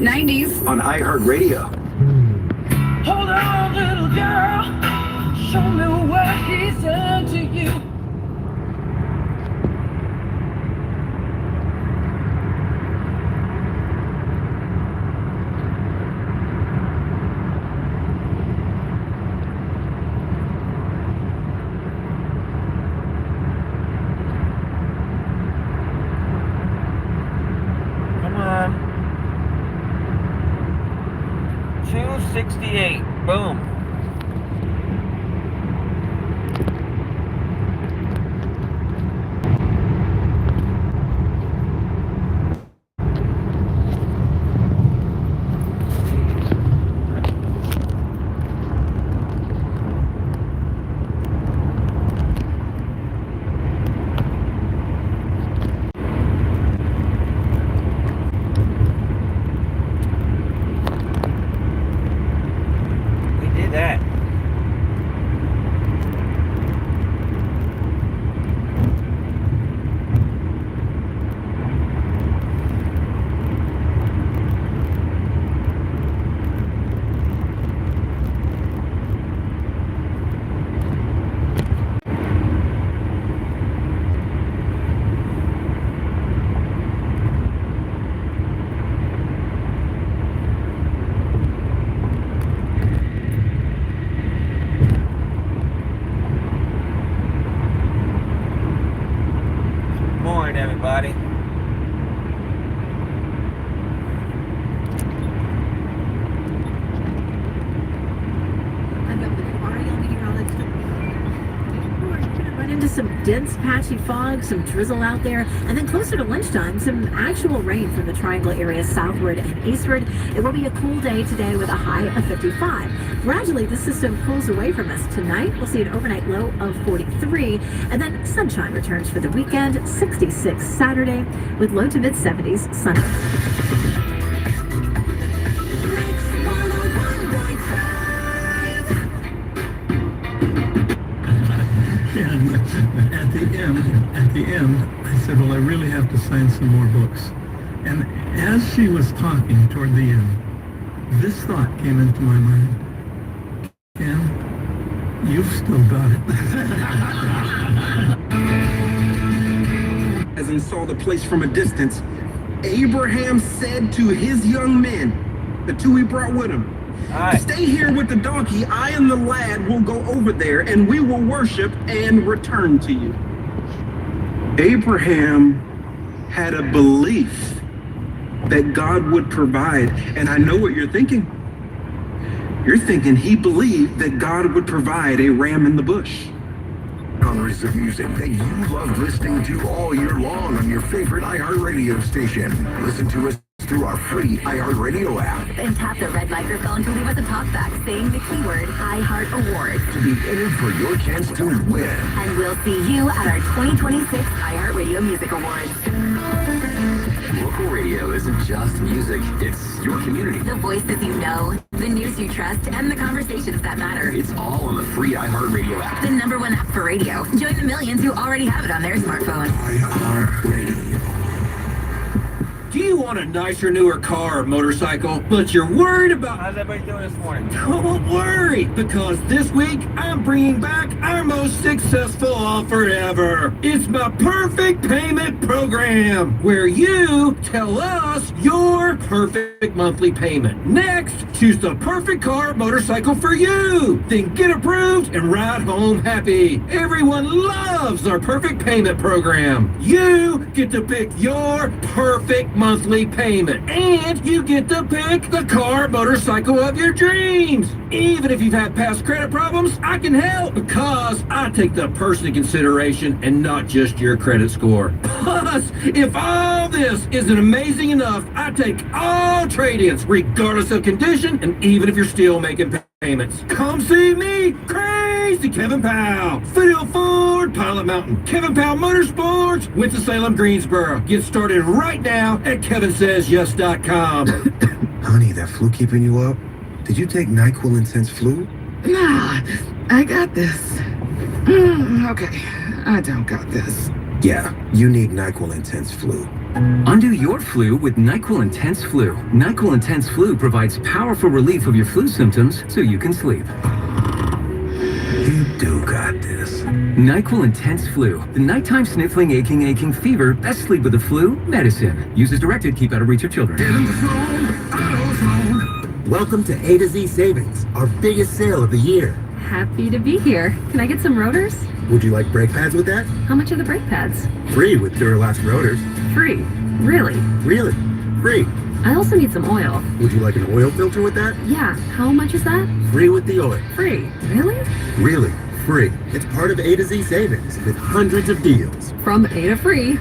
Smart 90s. On iHeartRadio. Hold on, little girl. Show me what he's done to you. Come on. 268. Boom. We did that. Morning, everybody. I'm up with Mario meteorologist. We're going to run into some dense, patchy fog, some drizzle out there, and then closer to lunchtime, some actual rain from the Triangle area southward and eastward. It will be a cool day today with a high of 55. Gradually, the system pulls away from us. Tonight, we'll see an overnight low of 43, and then sunshine returns for the weekend, 66 Saturday, with low to mid-70s sunny. And at the end, I said, well, I really have to sign some more books. And as she was talking toward the end, this thought came into my mind. Ken, you've still got it. As he saw the place from a distance, Abraham said to his young men, the two he brought with him, "Stay here with the donkey. I and the lad will go over there, and we will worship and return to you." Abraham had a belief that God would provide. And I know what you're thinking. You're thinking he believed that God would provide a ram in the bush. Genres of music that you love listening to all year long on your favorite iHeartRadio station. Listen to us through our free iHeartRadio app. And tap the red microphone to leave us a talkback saying the keyword iHeart Awards. To be entered for your chance to win. And we'll see you at our 2026 iHeartRadio Music Awards. Local radio isn't just music, it's your community. The voices you know, the news you trust, and the conversations that matter. It's all on the free iHeartRadio app. The #1 app for radio. Join the millions who already have it on their smartphone. iHeartRadio. Do you want a nicer, newer car or motorcycle, but you're worried about... How's everybody doing this morning? Don't worry, because this week I'm bringing back our most successful offer ever. It's my perfect payment program, where you tell us your perfect monthly payment. Next, choose the perfect car or motorcycle for you. Then get approved and ride home happy. Everyone loves our perfect payment program. You get to pick your perfect monthly payment, and you get to pick the car, motorcycle of your dreams. Even if you've had past credit problems, I can help, because I take the person in consideration and not just your credit score. Plus, if all this isn't amazing enough, I take all trade-ins, regardless of condition, and even if you're still making payments. Come see me, Crazy Kevin Powell. Fiddle Ford, Pilot Mountain, Kevin Powell Motorsports, Winston-Salem, Greensboro. Get started right now at kevinsays.yes.com. Honey, that flu keeping you up? Did you take NyQuil Intense Flu? Nah, I got this. Okay, I don't got this. Yeah, you need NyQuil Intense Flu. Undo your flu with NyQuil Intense Flu. NyQuil Intense Flu provides powerful relief of your flu symptoms so you can sleep. You do got this. NyQuil Intense Flu. The nighttime sniffling, aching fever. Best sleep with the flu. Medicine. Use as directed. Keep out of reach of children. Welcome to A to Z Savings, our biggest sale of the year. Happy to be here. Can I get some rotors? Would you like brake pads with that? How much are the brake pads? Free with Duralast rotors. Free. Really? Really? Free. I also need some oil. Would you like an oil filter with that? Yeah. How much is that? Free with the oil. Free. Really? Really? Free. It's part of A to Z Savings with hundreds of deals. From A to free.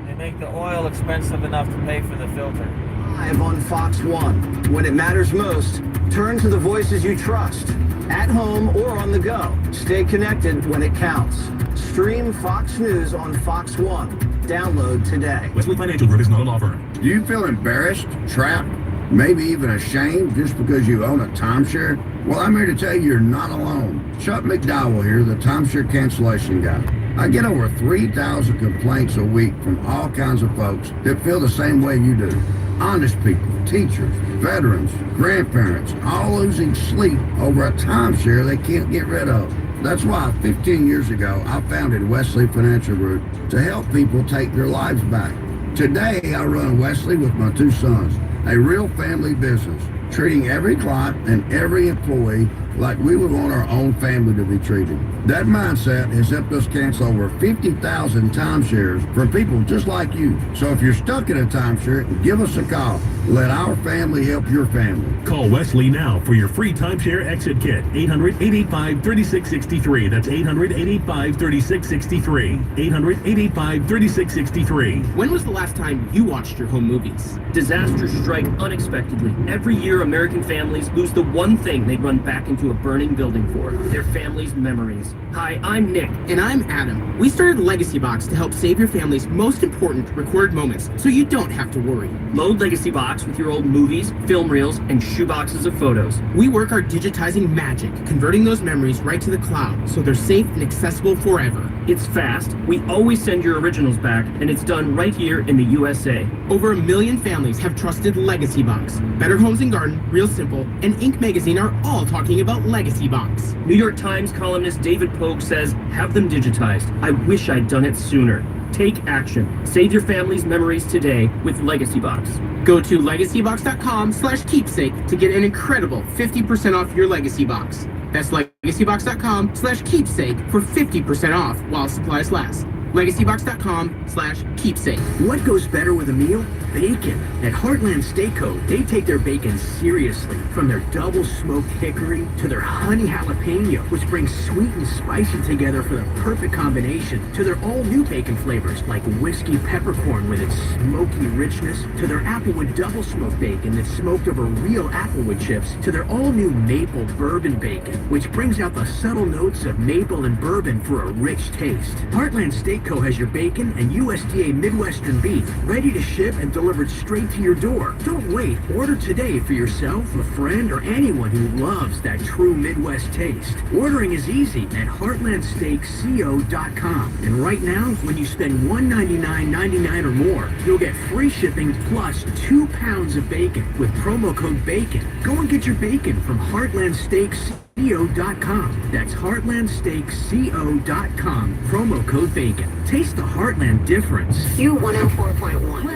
They make the oil expensive enough to pay for the filter. Live on Fox One. When it matters most, turn to the voices you trust. At home or on the go. Stay connected when it counts. Stream Fox News on Fox One. Download today. Wesley Financial Group is not a law firm. Do you feel embarrassed, trapped, maybe even ashamed just because you own a timeshare? Well, I'm here to tell you you're not alone. Chuck McDowell here, the timeshare cancellation guy. I get over 3,000 complaints a week from all kinds of folks that feel the same way you do. Honest people, teachers, veterans, grandparents, all losing sleep over a timeshare they can't get rid of. That's why 15 years ago, I founded Wesley Financial Group to help people take their lives back. Today, I run Wesley with my two sons, a real family business, treating every client and every employee like we would want our own family to be treated. That mindset has helped us cancel over 50,000 timeshares from people just like you. So if you're stuck in a timeshare, give us a call. Let our family help your family. Call Wesley now for your free timeshare exit kit. 800-885-3663. That's 800-885-3663. 800-885-3663. When was the last time you watched your home movies? Disasters strike unexpectedly. Every year, American families lose the one thing they'd run back into a burning building for, their family's memories. Hi, I'm Nick. And I'm Adam. We started Legacy Box to help save your family's most important recorded moments so you don't have to worry. Load Legacy Box with your old movies, film reels, and shoeboxes of photos. We work our digitizing magic, converting those memories right to the cloud so they're safe and accessible forever. It's fast, we always send your originals back, and it's done right here in the USA. Over 1 million families have trusted Legacy Box. Better Homes and Garden, Real Simple, and Inc. magazine are all talking about Legacy Box. New York Times columnist David Polk says, have them digitized. I wish I'd done it sooner. Take action. Save your family's memories today with Legacy Box. Go to legacybox.com/keepsake to get an incredible 50% off your Legacy Box. That's legacybox.com/keepsake for 50% off while supplies last. legacybox.com/keepsake. What goes better with a meal? Bacon. At Heartland Steakco, they take their bacon seriously. From their double smoked hickory to their honey jalapeno, which brings sweet and spicy together for the perfect combination, to their all new bacon flavors like whiskey peppercorn with its smoky richness, to their applewood double smoked bacon that's smoked over real applewood chips, to their all new maple bourbon bacon, which brings out the subtle notes of maple and bourbon for a rich taste. Heartland Steakco has your bacon and USDA Midwestern beef ready to ship and delivered straight to your door. Don't wait. Order today for yourself, a friend, or anyone who loves that true Midwest taste. Ordering is easy at heartlandsteakco.com. And right now, when you spend $199.99 or more, you'll get free shipping plus 2 pounds of bacon with promo code BACON. Go and get your bacon from heartlandsteakco.com. That's heartlandsteakco.com. Promo code BACON. Taste the Heartland difference. Q104.1.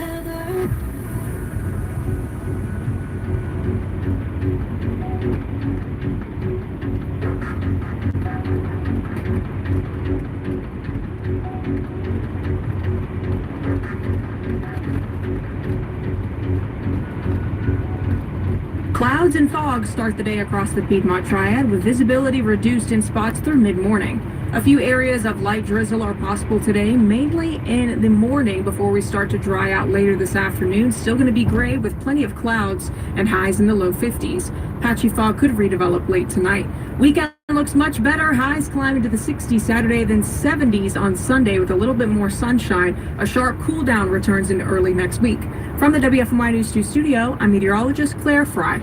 Clouds and fog start the day across the Piedmont Triad with visibility reduced in spots through mid-morning. A few areas of light drizzle are possible today, mainly in the morning before we start to dry out later this afternoon. Still going to be gray with plenty of clouds and highs in the low 50s. Patchy fog could redevelop late tonight. Weekend looks much better. Highs climb into the 60s Saturday, then 70s on Sunday with a little bit more sunshine. A sharp cool down returns into early next week. From the WFMY News 2 studio, I'm meteorologist Claire Fry.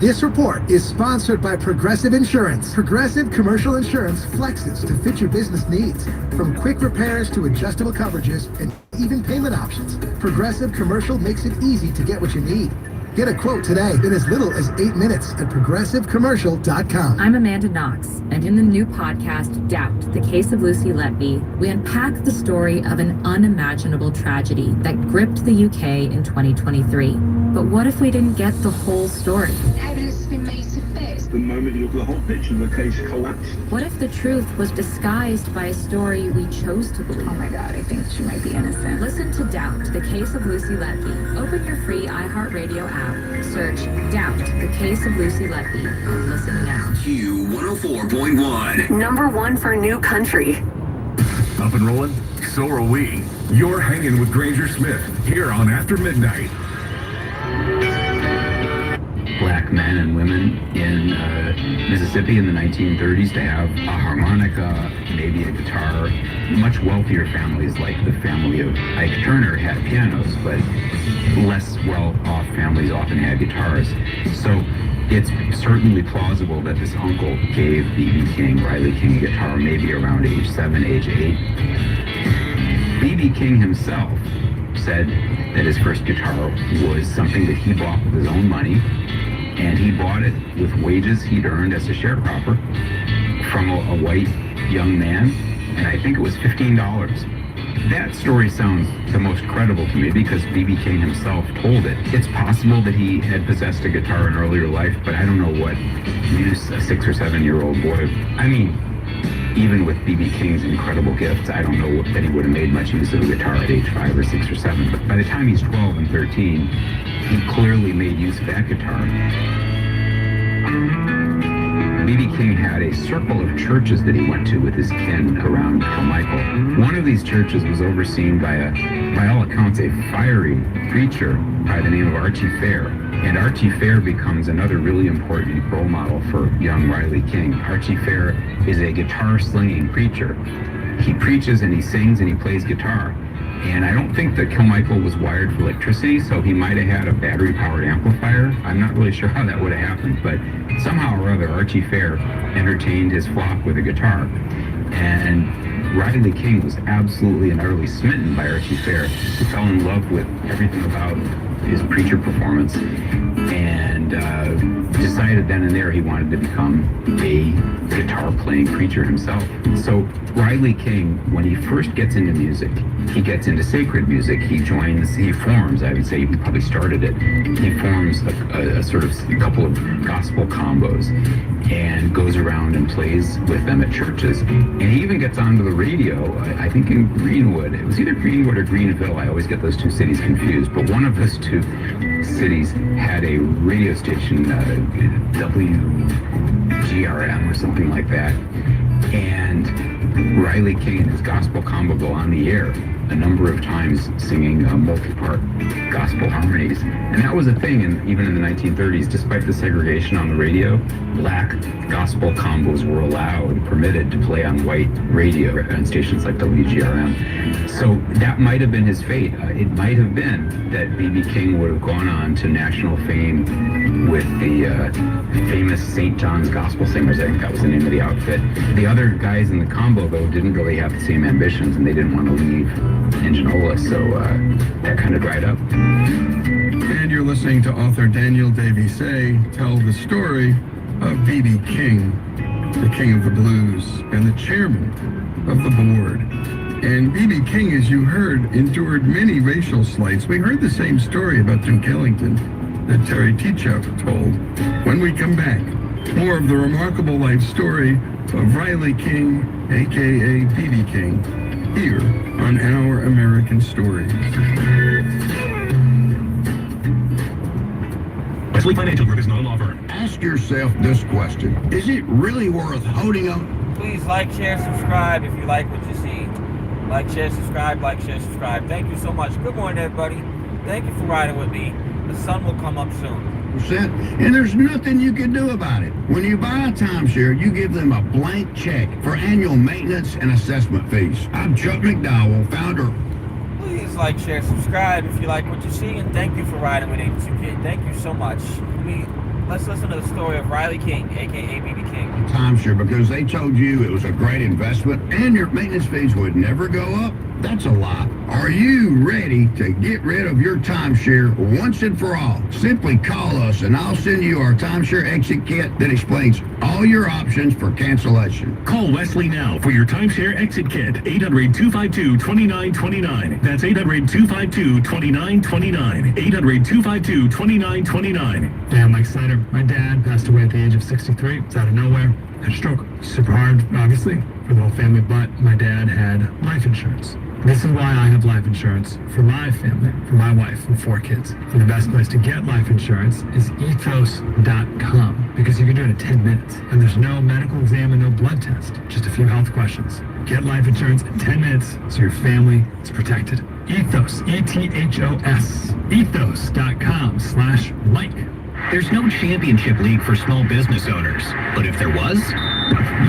This report is sponsored by Progressive Insurance. Progressive Commercial Insurance flexes to fit your business needs. From quick repairs to adjustable coverages and even payment options, Progressive Commercial makes it easy to get what you need. Get a quote today in as little as 8 minutes at progressivecommercial.com. I'm Amanda Knox, and in the new podcast, Doubt, The Case of Lucy Letby, we unpack the story of an unimaginable tragedy that gripped the UK in 2023. But what if we didn't get the whole story? Evidence has been made to fit. The moment you look at the whole picture, the case collapsed. What if the truth was disguised by a story we chose to believe? Oh my God, I think she might be innocent. Listen to Doubt, The Case of Lucy Letby. Open your free iHeartRadio app. Search Doubt, The Case of Lucy Letby. And listen now. Q104.1. Number one for new country. Up and rolling? So are we. You're hanging with Granger Smith here on After Midnight. Black men and women in Mississippi in the 1930s to have a harmonica, maybe a guitar. Much wealthier families like the family of Ike Turner had pianos, but less well-off families often had guitars. So it's certainly plausible that this uncle gave B.B. King, Riley King, a guitar maybe around age 7, age 8. B.B. King himself said that his first guitar was something that he bought with his own money, and he bought it with wages he'd earned as a sharecropper from a white young man, and I think it was $15. That story sounds the most credible to me because B.B. King himself told it. It's possible that he had possessed a guitar in earlier life, but I don't know what use a 6 or 7 year old boy. I mean, even with B.B. King's incredible gifts, I don't know that he would have made much use of a guitar at age 5 or 6 or 7. But by the time he's 12 and 13, he clearly made use of that guitar. B.B. King had a circle of churches that he went to with his kin around Kilmichael. One of these churches was overseen by all accounts, a fiery preacher by the name of Archie Fair. And Archie Fair becomes another really important role model for young Riley King. Archie Fair is a guitar-slinging preacher. He preaches and he sings and he plays guitar. And I don't think that Kilmichael was wired for electricity, so he might have had a battery-powered amplifier. I'm not really sure how that would have happened, but somehow or other, Archie Fair entertained his flock with a guitar. And Riley King was absolutely and utterly smitten by Archie Fair. He fell in love with everything about his preacher performance and decided then and there he wanted to become a guitar-playing preacher himself. So Riley King, when he first gets into music, he gets into sacred music. He forms, I would say, he probably started it. He forms a sort of couple of gospel combos and goes around and plays with them at churches. And he even gets onto the radio, I think in Greenwood. It was either Greenwood or Greenville. I always get those two cities confused. But one of those two cities had a radio station, WGRM or something like that. And Riley King and his gospel combo go on the air a number of times singing multi-part gospel harmonies. And that was a thing even in the 1930s. Despite the segregation on the radio, black gospel combos were permitted to play on white radio on stations like WGRM. So that might have been his fate. It might have been that B.B. King would have gone on to national fame with the famous St. John's Gospel Singers. I think that was the name of the outfit. The other guys in the combo, though, didn't really have the same ambitions, and they didn't want to leave Indianola, so that kind of dried up. And you're listening to author Daniel Davies tell the story of B.B. King, the king of the blues, and the chairman of the board. And B.B. King, as you heard, endured many racial slights. We heard the same story about Duke Ellington that Terry Teachout told. When we come back, more of the remarkable life story of Riley King, a.k.a. B.B. King, here on Our American Stories. Wesley Financial Group is not a law firm. Ask yourself this question. Is it really worth holding up? Please like, share, subscribe if you like what you see. Like, share, subscribe, like, share, subscribe. Thank you so much. Good morning, everybody. Thank you for riding with me. The sun will come up soon. And there's nothing you can do about it. When you buy a timeshare, you give them a blank check for annual maintenance and assessment fees. I'm Chuck McDowell, founder. Please like, share, subscribe if you like what you see, and thank you for riding with Agency Kid. Thank you so much. Let's listen to the story of Riley King, aka BB King. Timeshare because they told you it was a great investment and your maintenance fees would never go up? That's a lie. Are you ready to get rid of your timeshare once and for all? Simply call us and I'll send you our timeshare exit kit that explains all your options for cancellation. Call Wesley now for your timeshare exit kit. 800-252-2929. That's 800-252-2929. 800-252-2929. Yeah, Mike Snyder. My dad passed away at the age of 63. It's out of nowhere. Had a stroke. Super hard, obviously, for the whole family, but my dad had life insurance. This is why I have life insurance for my family, for my wife and 4 kids. And the best place to get life insurance is ethos.com because you can do it in 10 minutes. And there's no medical exam and no blood test, just a few health questions. Get life insurance in 10 minutes so your family is protected. Ethos, E-T-H-O-S, ethos.com/Mike. There's no championship league for small business owners, but if there was,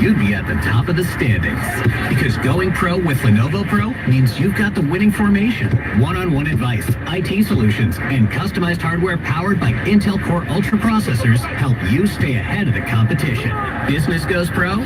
you'd be at the top of the standings. Because going pro with Lenovo Pro means you've got the winning formation, one-on-one advice, IT solutions, and customized hardware powered by Intel Core Ultra processors help you stay ahead of the competition. Business goes pro.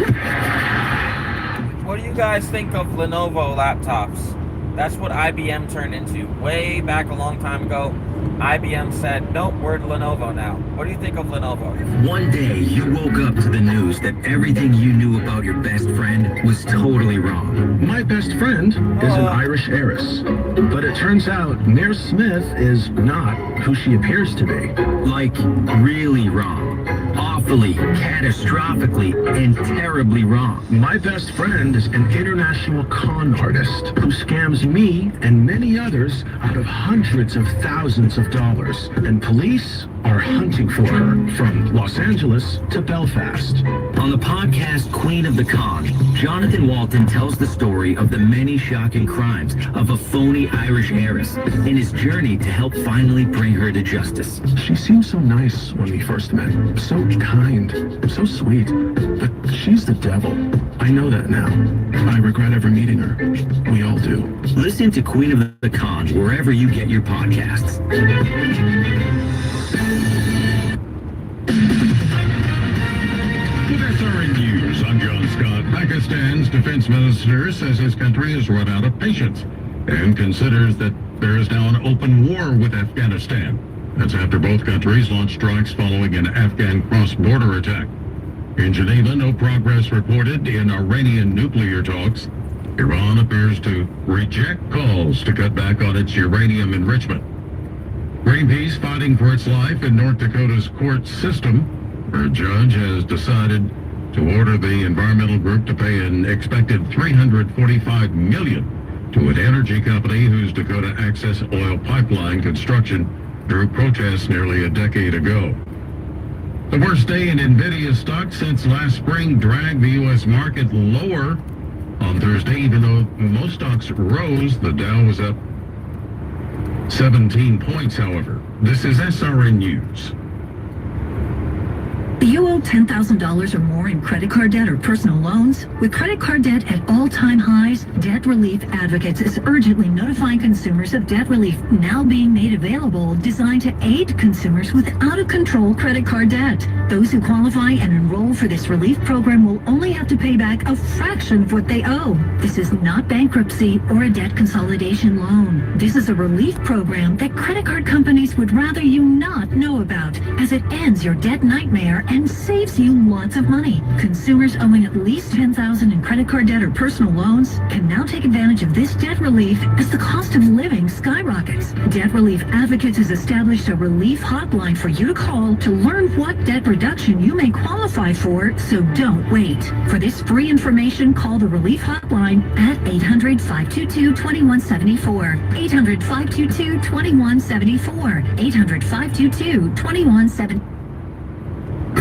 What do you guys think of Lenovo laptops? That's what IBM turned into. Way back a long time ago, IBM said, nope, we're Lenovo now. What do you think of Lenovo? One day, you woke up to the news that everything you knew about your best friend was totally wrong. My best friend is an Irish heiress, but it turns out Nair Smith is not who she appears to be. Like, really wrong. Awfully, catastrophically, and terribly wrong. My best friend is an international con artist who scams me and many others out of hundreds of thousands of dollars, and police are hunting for her from Los Angeles to Belfast. On the podcast Queen of the Con, Jonathan Walton tells the story of the many shocking crimes of a phony Irish heiress and his journey to help finally bring her to justice. She seemed so nice when we first met, so kind, so sweet, but she's the devil. I know that now. I regret ever meeting her. We all do. Listen to Queen of the Con wherever you get your podcasts. With SRN News, I'm John Scott. Pakistan's defense minister says his country has run out of patience and considers that there is now an open war with Afghanistan. That's after both countries launched strikes following an Afghan cross-border attack. In Geneva, no progress reported in Iranian nuclear talks. Iran appears to reject calls to cut back on its uranium enrichment. Greenpeace fighting for its life in North Dakota's court system. A judge has decided to order the environmental group to pay an expected $345 million to an energy company whose Dakota Access Oil Pipeline construction drew protests nearly a decade ago. The worst day in NVIDIA stock since last spring dragged the U.S. market lower on Thursday. Even though most stocks rose, the Dow was up 17 points, however. This is SRN News. Do you owe $10,000 or more in credit card debt or personal loans? With credit card debt at all-time highs, Debt Relief Advocates is urgently notifying consumers of debt relief now being made available, designed to aid consumers with out-of-control credit card debt. Those who qualify and enroll for this relief program will only have to pay back a fraction of what they owe. This is not bankruptcy or a debt consolidation loan. This is a relief program that credit card companies would rather you not know about, as it ends your debt nightmare and saves you lots of money. Consumers owing at least $10,000 in credit card debt or personal loans can now take advantage of this debt relief as the cost of living skyrockets. Debt Relief Advocates has established a relief hotline for you to call to learn what debt reduction you may qualify for, so don't wait. For this free information, call the relief hotline at 800-522-2174. 800-522-2174. 800-522-2174.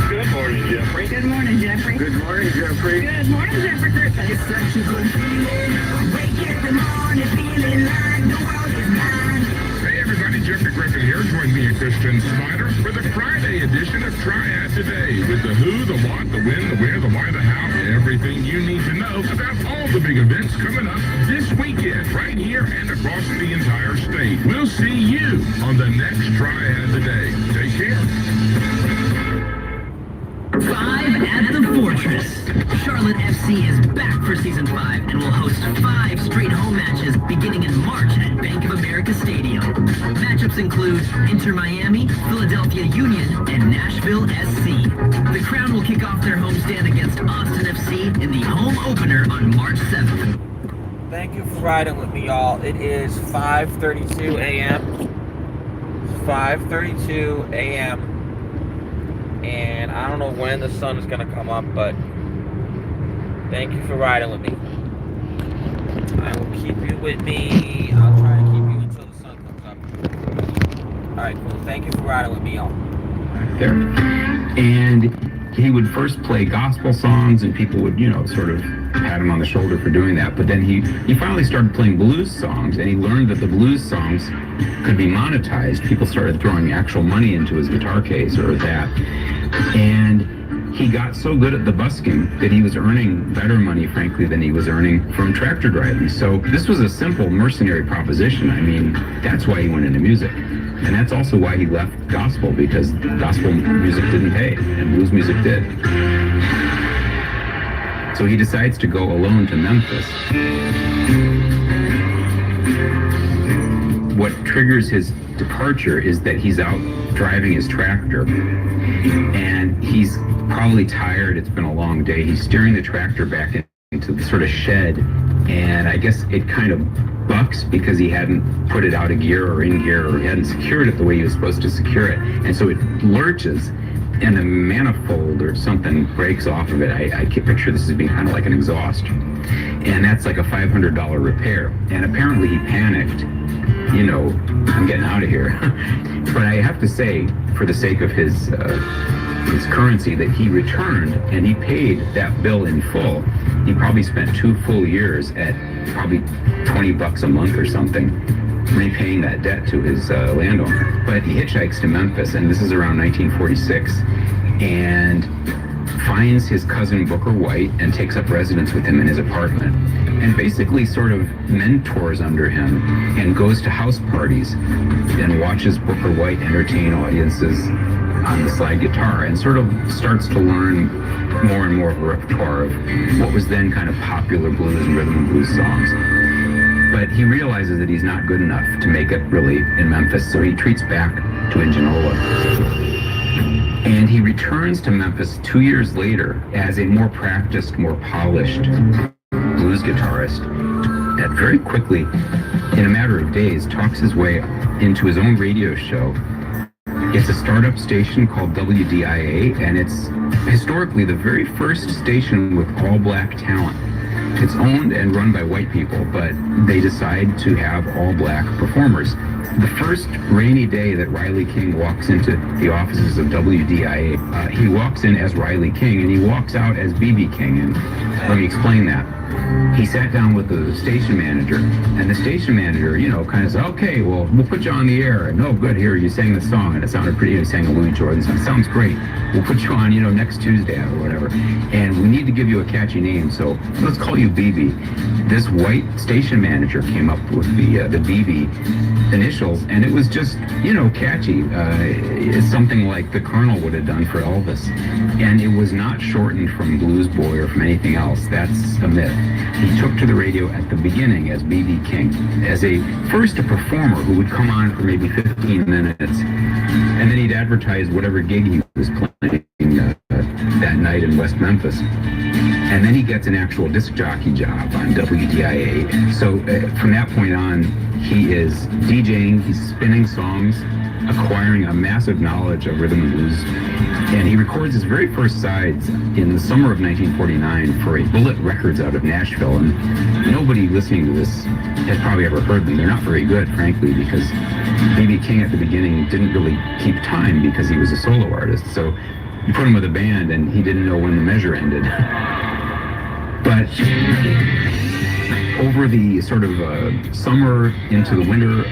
Good morning, Jeffrey. Good morning, Jeffrey. Good morning, Jeffrey. Good morning, Jeffrey Griffin. It's such a good feeling. Wake up in the morning feeling like the world is mine. Hey everybody, Jeffrey Griffin here. Join me and Christian Snyder for the Friday edition of Triad Today with the who, the what, the when, the where, the why, the how, everything you need to know about all all the big events coming up this weekend, right here and across the entire state. We'll see you on the next Triad Today. Take care. 5 at the Fortress. Charlotte FC is back for season 5 and will host 5 straight home matches beginning in March at Bank of America Stadium. Matchups include Inter Miami, Philadelphia Union, and Nashville SC. The Crown will kick off their homestand against Austin FC in the home opener on March 7th. Thank you for riding with me, y'all. It is 5:32 a.m. 5:32 a.m. And I don't know when the sun is going to come up, but thank you for riding with me. I will keep you with me. I'll try to keep you until the sun comes up. Alright, cool. Thank you for riding with me, y'all. There. And he would first play gospel songs, and people would, sort of pat him on the shoulder for doing that. But then he finally started playing blues songs, and he learned that the blues songs could be monetized. People started throwing actual money into his guitar case or that. And he got so good at the busking that he was earning better money, frankly, than he was earning from tractor driving. So this was a simple mercenary proposition. I mean, that's why he went into music. And that's also why he left gospel, because gospel music didn't pay and blues music did. So he decides to go alone to Memphis. What triggers his departure is that he's out driving his tractor, and he's probably tired. It's been a long day. He's steering the tractor back into the sort of shed, and I guess it kind of bucks because he hadn't put it out of gear or in gear, or he hadn't secured it the way he was supposed to secure it, and so it lurches, and the manifold or something breaks off of it. I can picture this as being kind of like an exhaust, and that's like a $500 repair. And apparently he panicked. I'm getting out of here. But I have to say, for the sake of his currency, that he returned and he paid that bill in full. He probably spent 2 full years at probably $20 a month or something, repaying that debt to his landowner. But he hitchhikes to Memphis, and this is around 1946, and finds his cousin Booker White and takes up residence with him in his apartment, and basically sort of mentors under him and goes to house parties and watches Booker White entertain audiences on the slide guitar, and sort of starts to learn more and more of a repertoire of what was then kind of popular blues and rhythm and blues songs. But he realizes that he's not good enough to make it really in Memphis, so he retreats back to Indianola. And he returns to Memphis 2 years later as a more practiced, more polished blues guitarist, and very quickly, in a matter of days, talks his way into his own radio show. It's a startup station called WDIA, and it's historically the very first station with all-black talent. It's owned and run by white people, but they decide to have all-black performers. The first rainy day that Riley King walks into the offices of WDIA, he walks in as Riley King, and he walks out as B.B. King, and let me explain that. He sat down with the station manager, and the station manager, kind of said, okay, well, we'll put you on the air. And, oh, good, here, you sang the song, and it sounded pretty. You sang a Louis Jordan song. It sounds great. We'll put you on, next Tuesday or whatever. And we need to give you a catchy name, so let's call you BB. This white station manager came up with the BB initials, and it was just, catchy. It's something like the Colonel would have done for Elvis. And it was not shortened from Blues Boy or from anything else. That's a myth. He took to the radio at the beginning as B.B. King, as a performer who would come on for maybe 15 minutes, and then he'd advertise whatever gig he was playing that night in West Memphis. And then he gets an actual disc jockey job on WDIA. So from that point on, he is DJing, he's spinning songs, acquiring a massive knowledge of rhythm and blues. And he records his very first sides in the summer of 1949 for a Bullet Records out of Nashville. And nobody listening to this has probably ever heard them. They're not very good, frankly, because B.B. King at the beginning didn't really keep time because he was a solo artist. So you put him with a band and he didn't know when the measure ended. But over the sort of summer into the winter,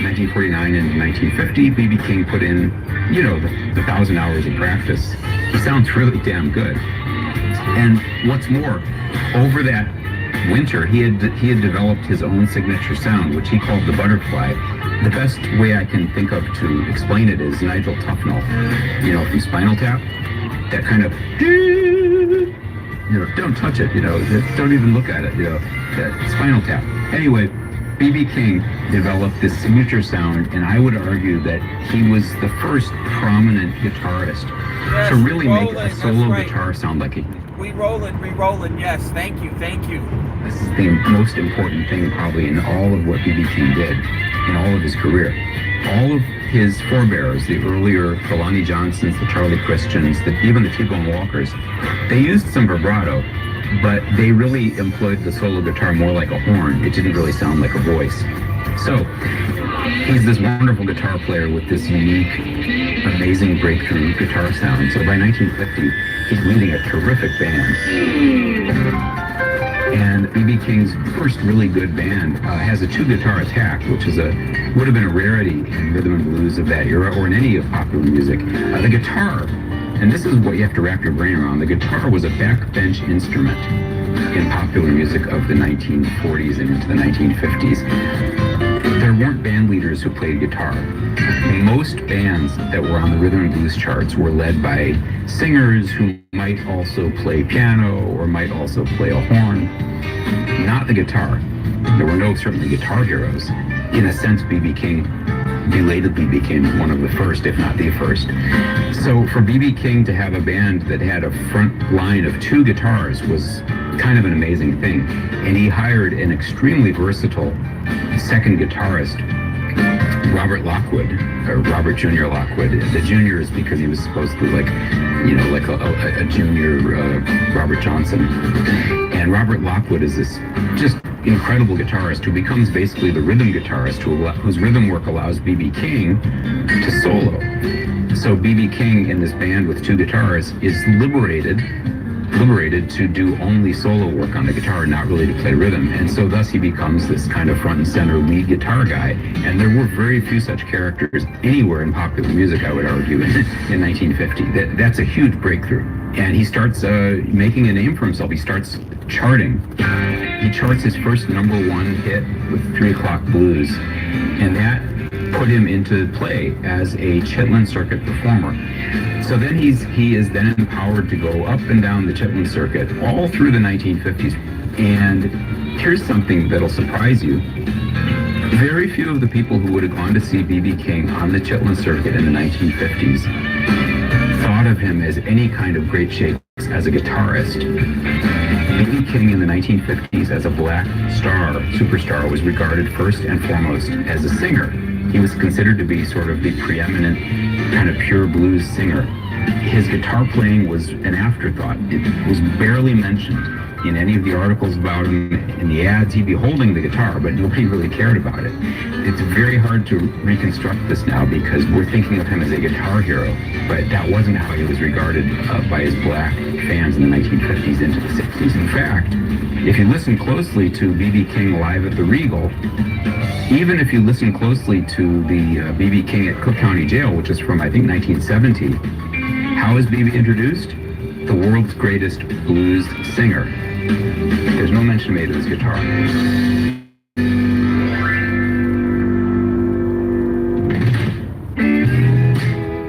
1949 and 1950, B.B. King put in, the 1,000 hours of practice. He sounds really damn good. And what's more, over that winter, he had developed his own signature sound, which he called the butterfly. The best way I can think of to explain it is Nigel Tufnell, from Spinal Tap. That kind of, don't touch it, don't even look at it, that Spinal Tap. Anyway, B.B. King developed this signature sound, and I would argue that he was the first prominent guitarist to really make a solo guitar sound like it. We rolling, yes, thank you. This is the most important thing probably in all of what B.B. King did, in all of his career. All of his forebears, the earlier Lonnie Johnsons, the Charlie Christians, even the T-Bone Walkers, they used some vibrato, but they really employed the solo guitar more like a horn. It didn't really sound like a voice. So, he's this wonderful guitar player with this unique, amazing breakthrough guitar sound. So by 1950, he's leading a terrific band. And B.B. King's first really good band has a two-guitar attack, which would have been a rarity in rhythm and blues of that era, or in any of popular music. The guitar, and this is what you have to wrap your brain around, the guitar was a backbench instrument in popular music of the 1940s and into the 1950s. There weren't band leaders who played guitar. Most bands that were on the rhythm and blues charts were led by singers who might also play piano or might also play a horn, not the guitar. There were certainly guitar heroes. In a sense, B.B. King belatedly became one of the first, if not the first. So for B.B. King to have a band that had a front line of two guitars was kind of an amazing thing. And he hired an extremely versatile second guitarist, Robert Lockwood, or Robert Jr. Lockwood. The junior is because he was supposedly like a junior Robert Johnson. And Robert Lockwood is this just incredible guitarist who becomes basically the rhythm guitarist whose rhythm work allows B.B. King to solo. So B.B. King in this band with two guitars is liberated to do only solo work on the guitar, not really to play rhythm. And so thus he becomes this kind of front and center lead guitar guy. And there were very few such characters anywhere in popular music, I would argue, in 1950. That's a huge breakthrough. And he starts making a name for himself. He starts charting. He charts his first #1 hit with 3 O'Clock Blues. And that put him into play as a Chitlin Circuit performer. So then he is then empowered to go up and down the Chitlin Circuit all through the 1950s. And here's something that'll surprise you. Very few of the people who would have gone to see B.B. King on the Chitlin Circuit in the 1950s thought of him as any kind of great shakes as a guitarist. B.B. King in the 1950s as a black superstar, was regarded first and foremost as a singer. He was considered to be sort of the preeminent kind of pure blues singer. His guitar playing was an afterthought. It was barely mentioned in any of the articles about him. In the ads, he'd be holding the guitar, but nobody really cared about it. It's very hard to reconstruct this now because we're thinking of him as a guitar hero, but that wasn't how he was regarded by his black fans in the 1950s into the 60s. In fact, if you listen closely to B.B. King live at the Regal, even if you listen closely to the B.B. King at Cook County Jail, which is from, I think, 1970, how is B.B. introduced? The world's greatest blues singer. There's no mention made of his guitar.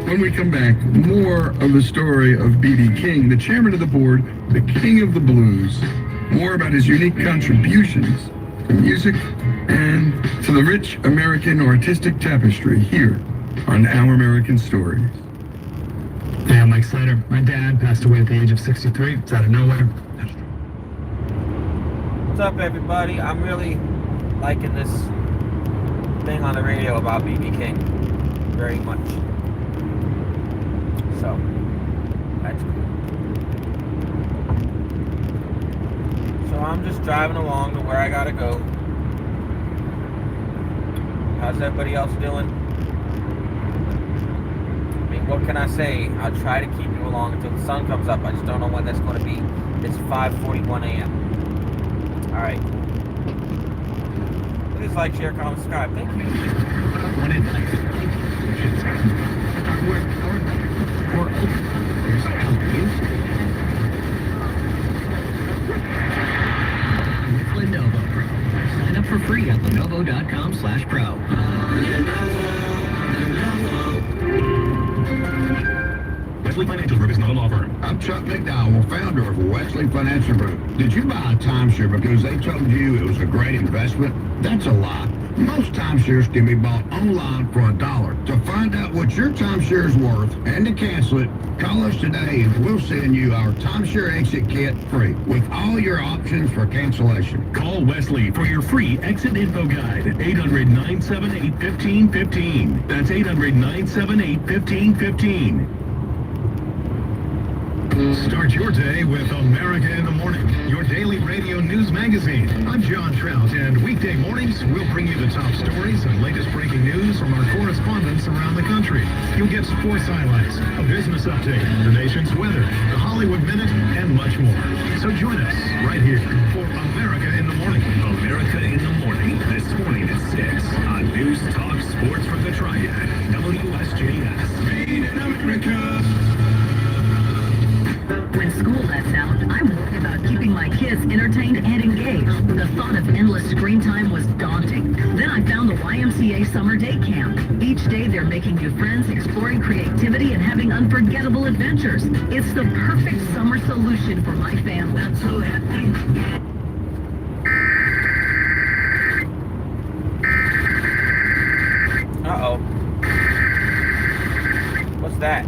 When we come back, more of the story of B.B. King, the chairman of the board, the king of the blues. More about his unique contributions to music and to the rich American artistic tapestry here on Our American Stories. Hey, I'm Mike Slater. My dad passed away at the age of 63. It's out of nowhere. What's up, everybody? I'm really liking this thing on the radio about B.B. King very much. So, that's cool. So I'm just driving along to where I gotta go. How's everybody else doing? I mean, what can I say? I'll try to keep you along until the sun comes up. I just don't know when that's going to be. It's 5:41 a.m. Alright. Please like, share, comment, subscribe. Thank you. Lenovo.com/pro. Wesley Financial Group is not a law firm. I'm Chuck McDowell, founder of Wesley Financial Group. Did you buy a timeshare because they told you it was a great investment? That's a lie. Most timeshares can be bought online for $1. To find out what your timeshare is worth and to cancel it, call us today and we'll send you our timeshare exit kit free with all your options for cancellation. Call Wesley for your free exit info guide. 800-978-1515. That's 800-978-1515. Start your day with America in the Morning, your daily radio news magazine. I'm John Trout, and weekday mornings, we'll bring you the top stories and latest breaking news from our correspondents around the country. You'll get sports highlights, a business update, the nation's weather, the Hollywood Minute, and much more. So join us right here for America in the Morning. America in the Morning, this morning at 6 on News Talk Sports from the Triad, WSJS. Made in America. When school lets out, I'm worried about keeping my kids entertained and engaged. The thought of endless screen time was daunting. Then I found the YMCA Summer Day Camp. Each day they're making new friends, exploring creativity, and having unforgettable adventures. It's the perfect summer solution for my family. I'm so happy. Uh-oh. What's that?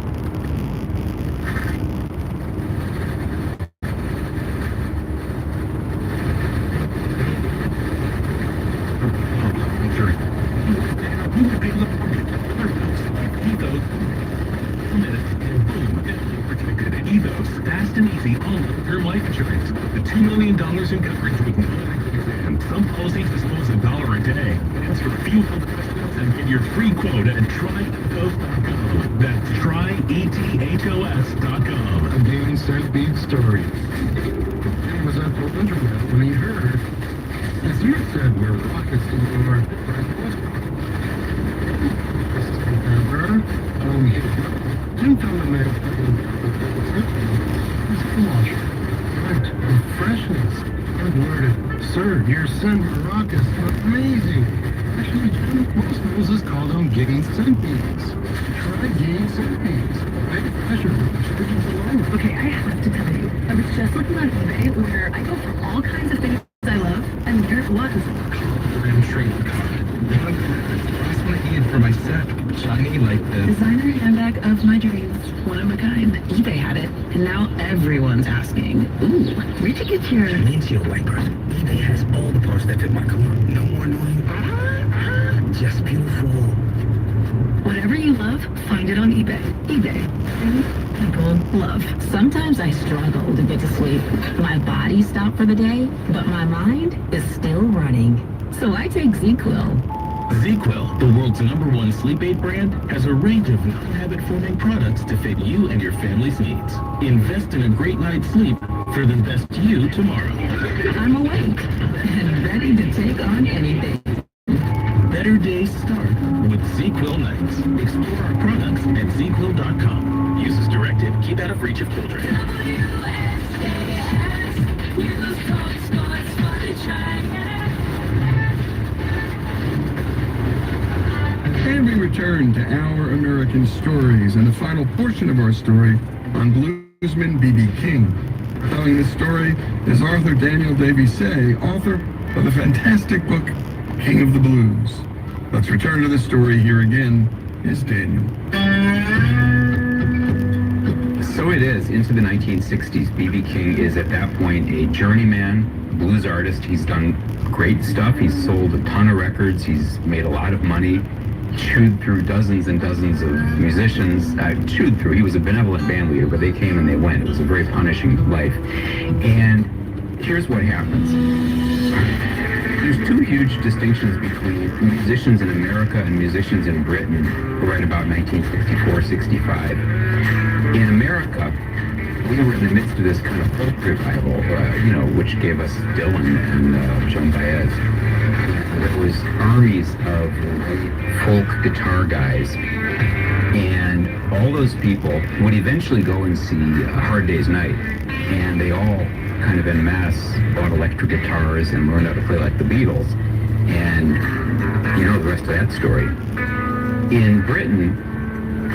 Fast and easy all-term life insurance. The $2 million in coverage with no exam. Some policies disclose $1 a day. Answer a few questions and get your free quote at tryethos.com. That's tryethos.com. Again, sent big stories. It was up for internet when he heard, as you said, we're rockets in your freshness. Good word. Sir, your son Rockets look amazing. Actually, most Moses called them getting centipedes. Try getting centipedes. Okay, I have to tell you, I was just looking on eBay where I go for all kinds of things I love, and there it was. I'm shrink. That's what I needed for my set. Shiny like this. Designer handbag of my dreams. One of a kind. eBay had it, and now everyone's asking, ooh, where'd you get your... Windshield wipers. eBay has all the parts that fit my car. No more annoying. Just beautiful. Whatever you love, find it on eBay. eBay. People love. Sometimes I struggle to get to sleep. My body stopped for the day, but my mind is still running. So I take ZQuil. ZQuil, the world's #1 sleep aid brand, has a range of non-habit-forming products to fit you and your family's needs. Invest in a great night's sleep for the best you tomorrow. I'm awake and ready to take on anything. Better days start with ZQuil nights. Explore our products at ZQuil.com. Use as directed. Keep out of reach of children. And we return to Our American Stories and the final portion of our story on bluesman B.B. King. Telling this story is Arthur Daniel Davies Say, author of the fantastic book King of the Blues. Let's return to the story. Here again is Daniel. So it is, into the 1960s. B.B. King is at that point a journeyman blues artist. He's done great stuff. He's sold a ton of records. He's made a lot of money. Chewed through dozens and dozens of musicians. He was a benevolent band leader, but they came and they went. It was a very punishing life. And here's what happens. There's two huge distinctions between musicians in America and musicians in Britain right about 1964-65. In America, we were in the midst of this kind of folk revival, which gave us Dylan and Joan Baez. There was armies of folk guitar guys, and all those people would eventually go and see Hard Day's Night, and they all kind of en masse bought electric guitars and learned how to play like the Beatles. And you know the rest of that story. In Britain,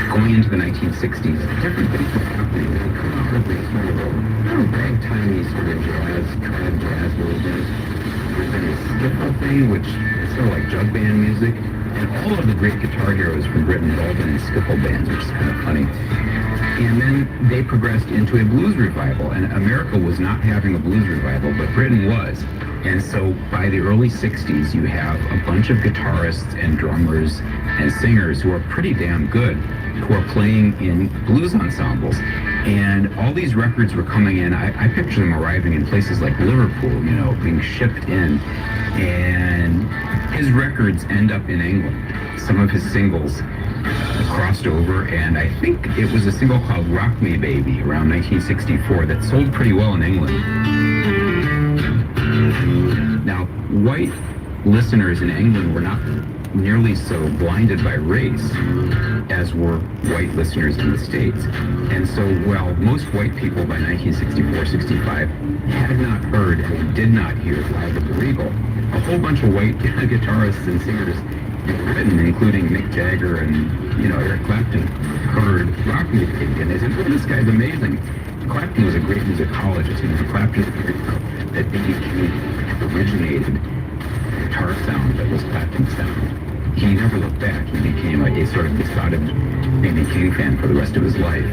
going into the 1960s, different things were happening. They come out of this sort of ragtimey sort of jazz, kind of jazz movement. There's been this skiffle thing, which is sort of like jug band music. And all of the great guitar heroes from Britain have all been in skiffle bands, which is kind of funny. And then they progressed into a blues revival. And America was not having a blues revival, but Britain was. And so by the early 60s, you have a bunch of guitarists and drummers and singers who are pretty damn good, who are playing in blues ensembles. And all these records were coming in. I picture them arriving in places like Liverpool, you know, being shipped in. And his records end up in England. Some of his singles crossed over, and I think it was a single called Rock Me Baby around 1964 that sold pretty well in England. Now, white listeners in England were not nearly so blinded by race as were white listeners in the States. And so, while most white people by 1964-65 had not heard and did not hear Live at the Regal, a whole bunch of white guitarists and singers in Britain, including Mick Jagger and, you know, Eric Clapton, heard Rock Me Baby, and they said, "Oh, this guy's amazing." Clapton was a great musicologist. You know, Clapton that B.B. King originated guitar sound that was Clapton's sound. He never looked back. He became a sort of besotted B.B. King fan for the rest of his life.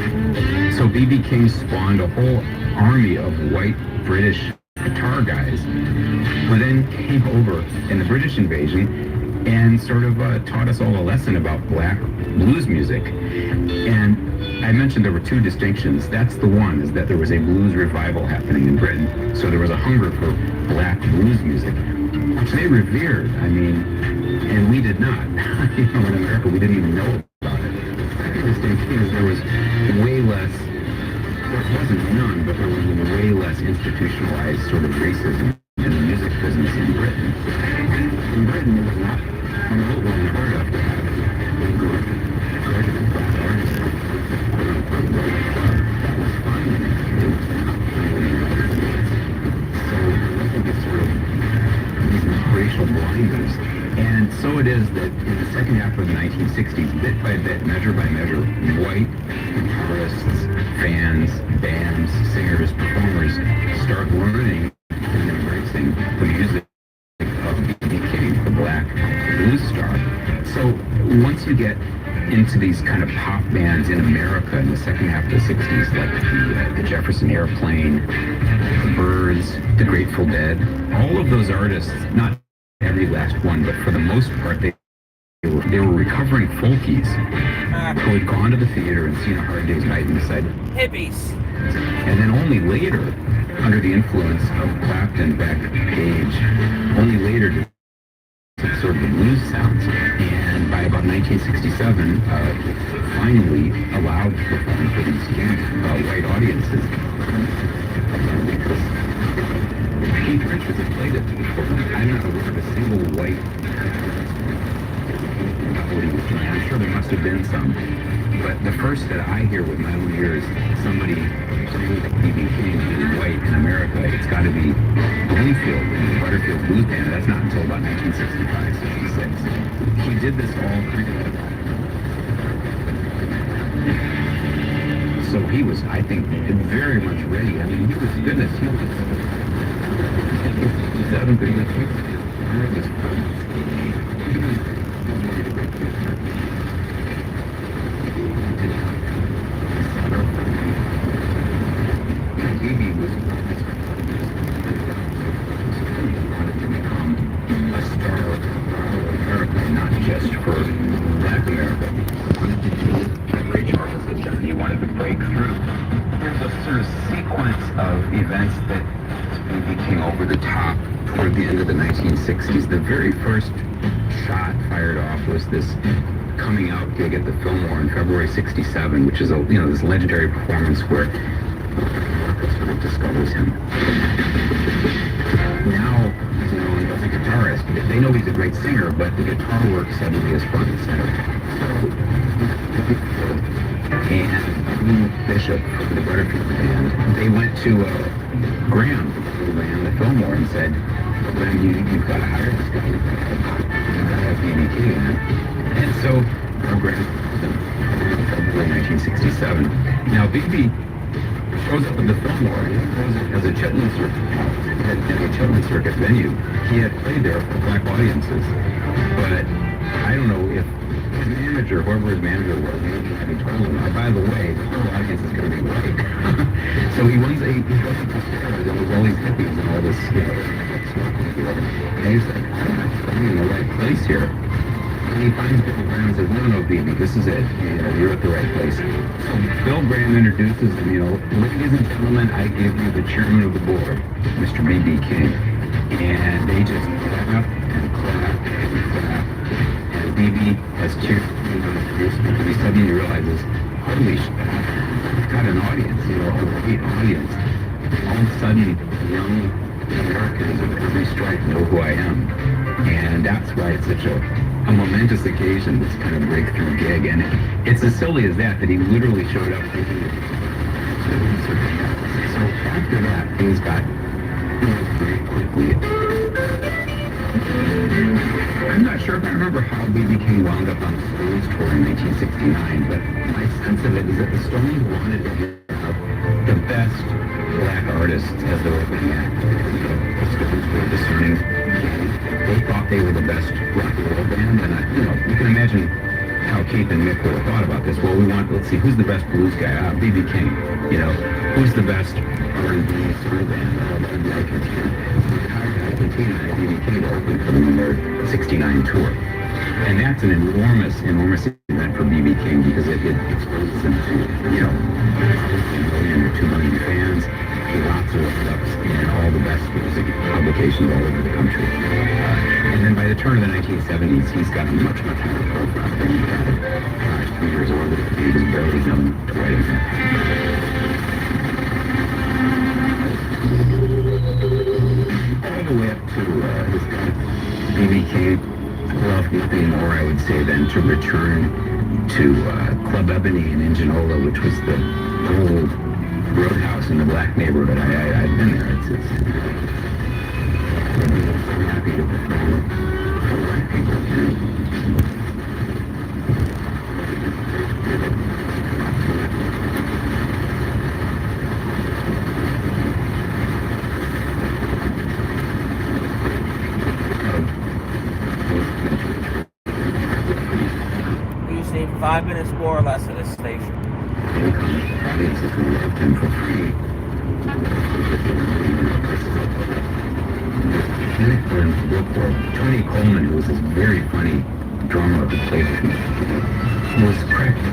So B.B. King spawned a whole army of white British guitar guys who then came over in the British invasion and sort of taught us all a lesson about black blues music. And I mentioned there were two distinctions. That's the one, is that there was a blues revival happening in Britain. So there was a hunger for black blues music, which they revered. I mean, and we did not. You know, in America, we didn't even know about it. The second distinction is there was way less, there wasn't none, but there was way less institutionalized sort of racism in the music business in Britain. In Britain, it was not remotely unheard of to have a group of prejudice black artists that was fine in the United States. So I think it's sort of these racial blinders. And so it is that in the second half of the 1960s, bit by bit, measure by measure, white guitarists, fans, bands, singers, performers start learning and embracing the music of B.B. King, the black blues star. So once you get into these kind of pop bands in America in the second half of the 60s, like the Jefferson Airplane, the Byrds, the Grateful Dead, all of those artists, not every last one, but for the most part, they were recovering folkies who had gone to the theater and seen A Hard Day's Night and decided hippies. And then only later, under the influence of Clapton, Beck, Page, only later did sort of the blues sounds. And by about 1967, finally allowed to perform for these huge white audiences. Keith Richards had played it before. I'm not aware of a single white what he was doing. I'm sure there must have been some. But the first that I hear with my own ears, somebody like B.B. King being white in America, it's got to be Bloomfield, the Butterfield Blues Band. That's not until about 1965, 66. He did this all kind of. So he was, I think, very much ready. I mean, he was, goodness, he was 7, but he was B.B. was wanted to become a star of America, not just for Black America. He wanted to do what Ray Charles had done. He wanted to break through. There's a sort of sequence of events that B.B. King over the top toward the end of the 1960s. The very first shot fired off was this coming out gig at the Fillmore in February '67, which is this legendary performance where sort of discovers him. Now he's known as a guitarist. They know he's a great singer, but the guitar work suddenly is front and center. And Bishop for the Butterfield Band, they went to Graham, who ran the Fillmore, and said, Then you've got to hire this guy. You've got to have BB King in it. And so, program February 1967. Now, BB shows up at the Fillmore as a Chitlin Circuit venue. He had played there for black audiences, but I don't know if his manager, whoever his manager was, having told him, oh, by the way, the whole audience is going to be white. So he goes upstairs and with all these hippies and all this, and he's like, I'm in the right place here. And he finds Bill Graham and says, no, BB, this is it. You're at the right place. So Bill Graham introduces him, ladies and gentlemen, I give you the chairman of the board, Mr. B.B. King. And they just clap and clap and clap. And BB has cheered because he suddenly realizes, holy shit, I've got an audience, a great audience. All of a sudden, young Americans of every stripe know who I am. And that's why it's such a momentous occasion, this kind of breakthrough gig. And it's as silly as that he literally showed up thinking so after that, things got very quickly. I'm not sure if I remember how BB King wound up on the Stones tour in 1969, but my sense of it is that the Stones wanted to have the best black artists as their opening act. The Stones were discerning. They thought they were the best rock and roll band, and you can imagine how Keith and Mick would have thought about this. Well, let's see, who's the best blues guy? BB King. Who's the best R&B soul band? I Cantina and BB King to open for them on their 69 tour. And that's an enormous event for BB King because it exposes him to, 1 million or 2 million fans, lots of hookups in all the best music publications all over the country. And then by the turn of the 1970s, he's got a much higher profile than he had 3 years older. He was barely known to writing all the way up to his BB King loved nothing more, I would say, than to return to Club Ebony in Indianola, which was the old roadhouse in the black neighborhood. I've been there. I'm so happy to perform for black people too. We just need 5 minutes more or less at this station. Audiences who loved him for free. Tony Coleman, who was this very funny drummer who played with me, was cracked.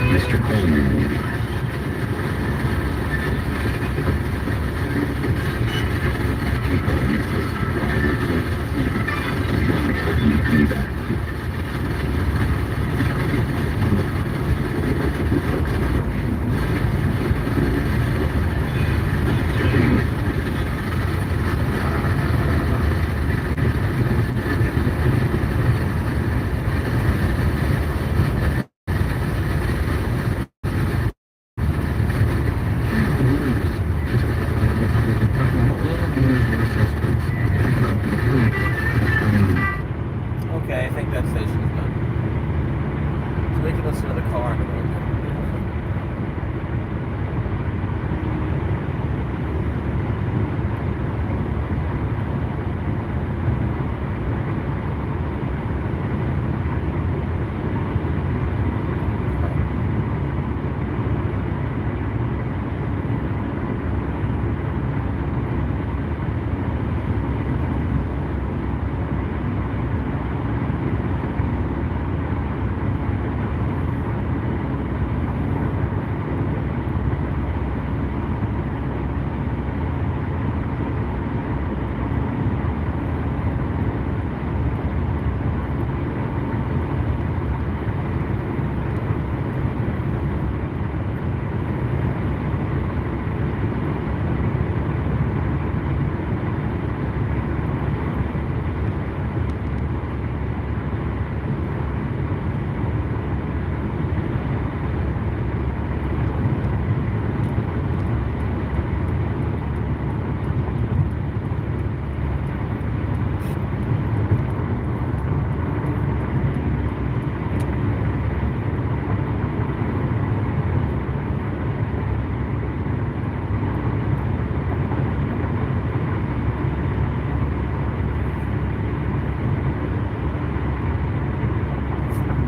Mr. Coleman.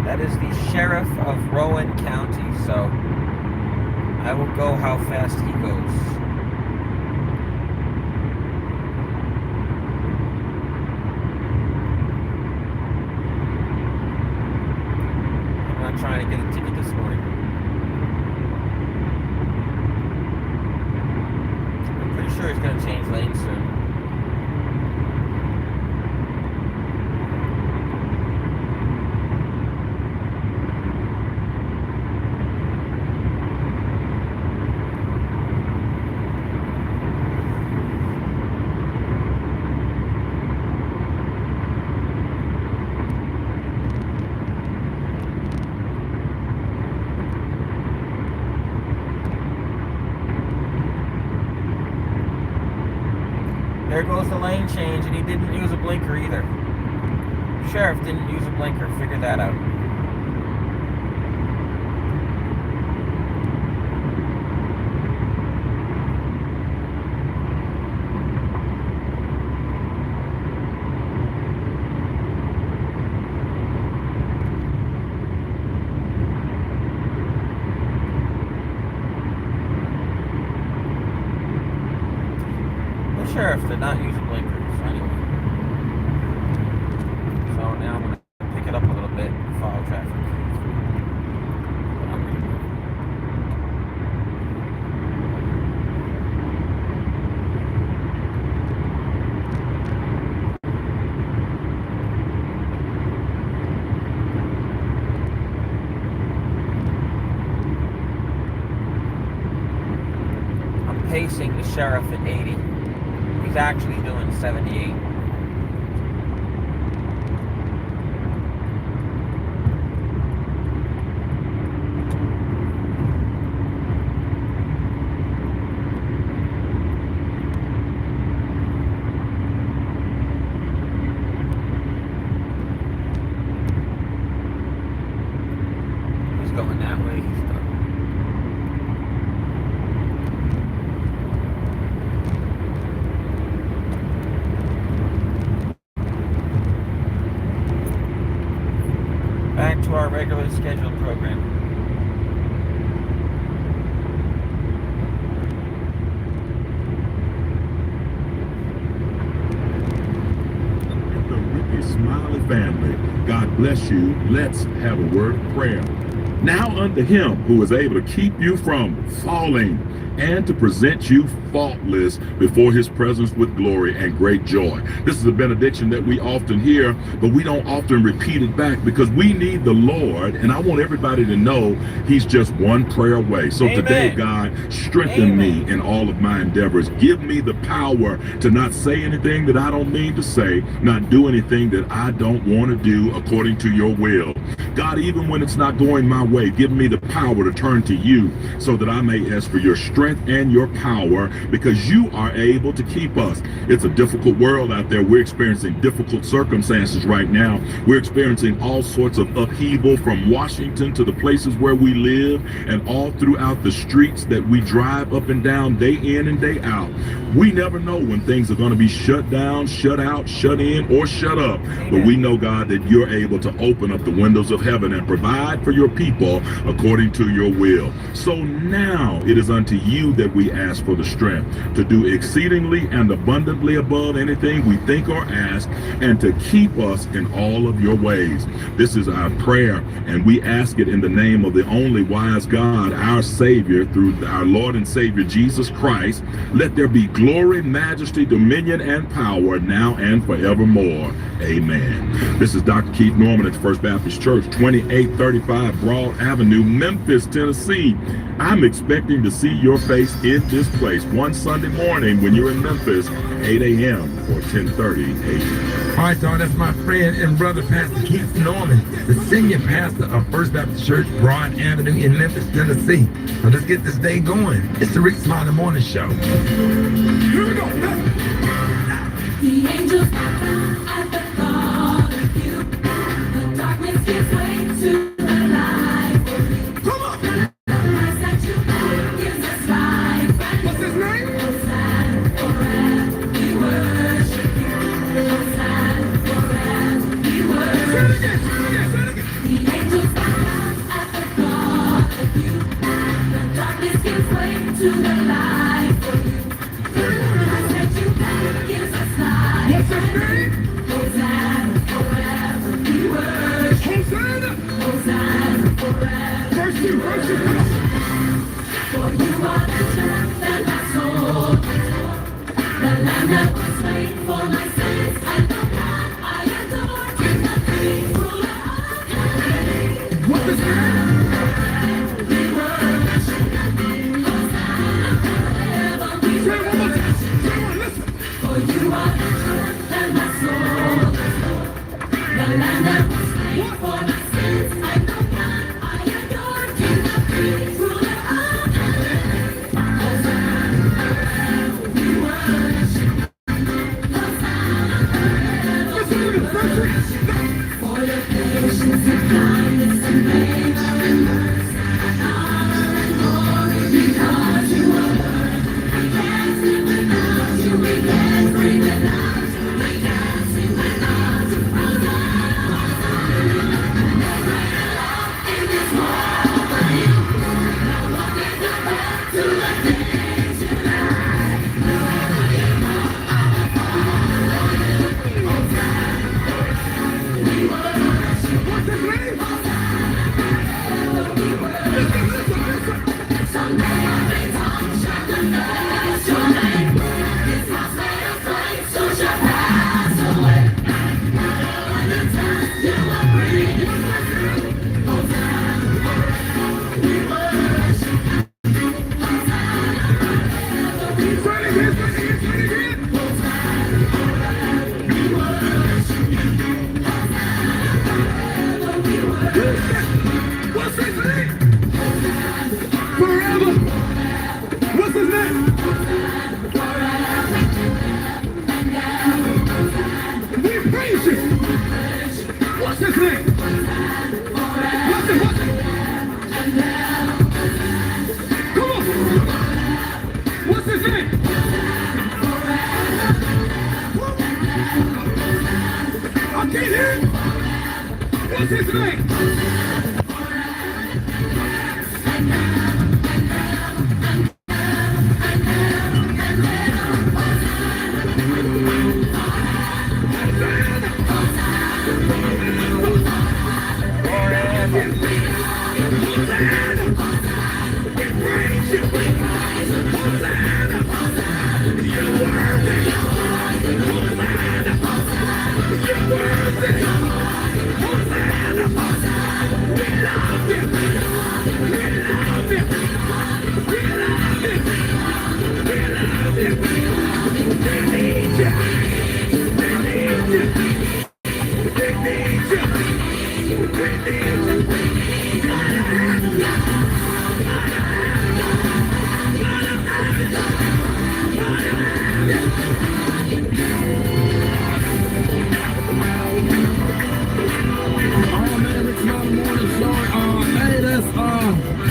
That is the sheriff of Rowan County, so I will go how fast he goes. I'm not trying to get a ticket this morning. I'm pretty sure he's going to change lanes soon. There goes the lane change, and he didn't use a blinker either. Sheriff didn't use a blinker. Figure that out. Sheriff did not use a blinker, so anyway. So now I'm going to pick it up a little bit and follow traffic. I'm pacing the sheriff at 80. He's actually doing 78. He's going that way. He's done. Back to our regularly scheduled program. The Ricky Smiley family, God bless you. Let's have a word of prayer. Now unto him who is able to keep you from falling and to present you faultless before his presence with glory and great joy. This is a benediction that we often hear, but we don't often repeat it back because we need the Lord, and I want everybody to know he's just one prayer away. So today, God, strengthen me in all of my endeavors. Give me the power to not say anything that I don't mean to say, not do anything that I don't want to do according to your will. God, even when it's not going my way, give me the power to turn to you so that I may ask for your strength and your power, because you are able to keep us. It's a difficult world out there. We're experiencing difficult circumstances right now. We're experiencing all sorts of upheaval from Washington to the places where we live and all throughout the streets that we drive up and down day in and day out. We never know when things are going to be shut down, shut out, shut in, or shut up. But we know, God, that you're able to open up the windows of heaven and provide for your people according to your will. So now it is unto you that we ask for the strength to do exceedingly and abundantly above anything we think or ask, and to keep us in all of your ways. This is our prayer, and we ask it in the name of the only wise God, our Savior, through our Lord and Savior Jesus Christ. Let there be glory, majesty, dominion, and power now and forevermore. Amen. This is Dr. Keith Norman at the First Baptist Church, 2835 Broad Avenue, Memphis, Tennessee. I'm expecting to see your face in this place one Sunday morning when you're in Memphis, 8 a.m. or 10:30 a.m. All right, y'all, that's my friend and brother, Pastor Keith Norman, the senior pastor of First Baptist Church, Broad Avenue in Memphis, Tennessee. Now let's get this day going. It's the Rick Smiley Morning Show. Here we go. The angels bow down at the thought of you. The darkness gives way to the light. Come on! The light that you bring gives us life. What's his name? Hosanna forever, we worship you. Hosanna forever, we worship you. The angels What's his name? Hosanna, forever we worship. Hosanna. Hosanna, forever. Verse 2, verse 2, come on. For you are the strength and my soul. The lamb that was slain for my sins. And the God I adore. King of kings, ruler of heaven. What's his name? We worship. Hosanna, forever we Say it one more worship. time. Say it one, listen. For you are the strength and my soul. The lamb that was slain for my sins. And the God I adore. King of kings, ruler of heaven. Hosanna, forever we worship. Hosanna, forever we worship. For your patience and kindness and favor and mercy and honor and glory, because you are worthy. We can't live without you. We can't breathe without you. We can't sing without you. Hosanna, Hosanna. No greater love in this world than you. No one can compare to the things you like. No greater love I follow you. Hosanna, we worship. What's his name? Hosanna, we worship. Someday every tongue shall confess your name. This house made of clay, so shall pass away. When the time you will bring. Hosanna, we worship. Hosanna, we worship. Hosanna, we worship. Hosanna, we worship. What's his name? Forever. What's his name? We praise you. What's his name? What's it? Come on. What's his name? I can't hear it. What's his name?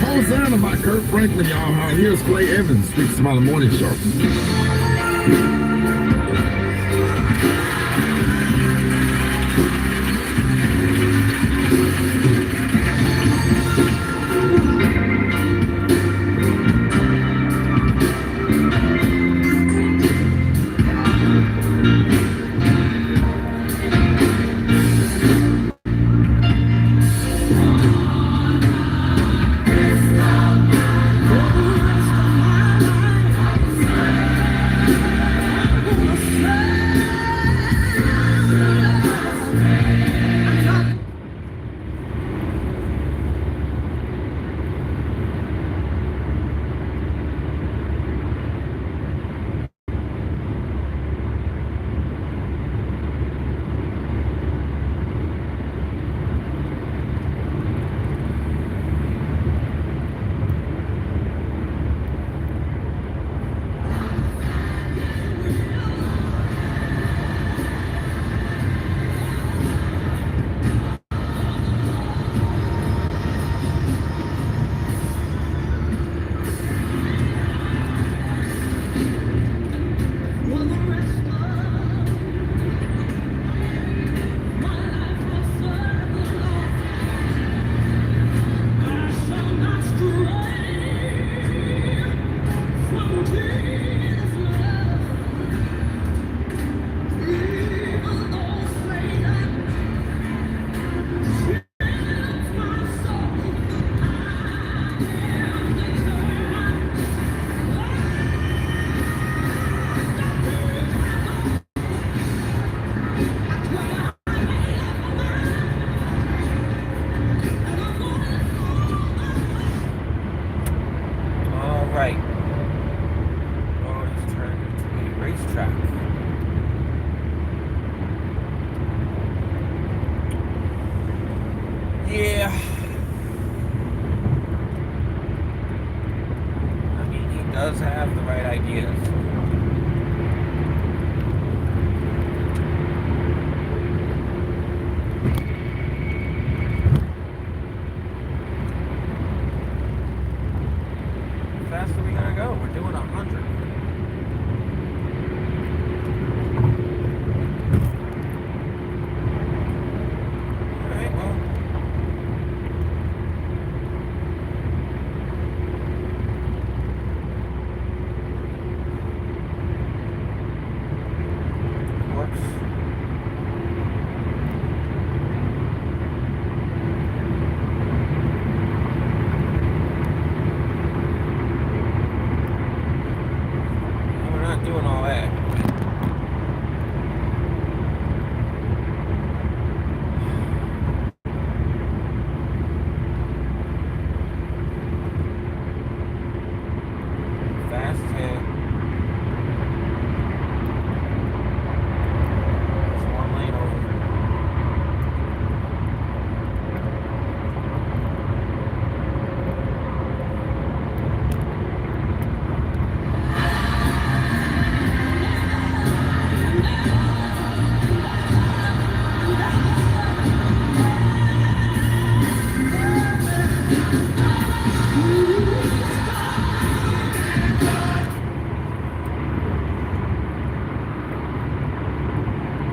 Hosanna by Kurt Franklin, y'all. Here's Clay Evans, Street Smiley Morning Show.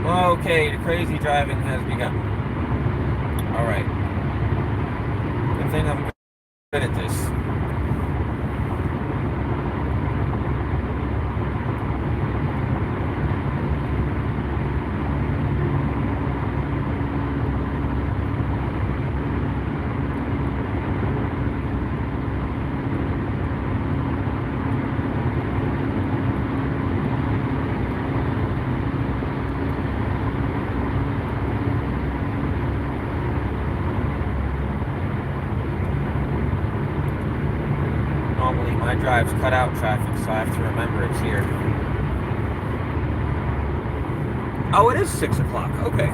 Okay, the crazy driving has begun. Alright. Good thing I'm good at this. Normally my drives cut out traffic, so I have to remember it's here. Oh, it is 6 o'clock. Okay.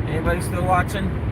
Anybody still watching?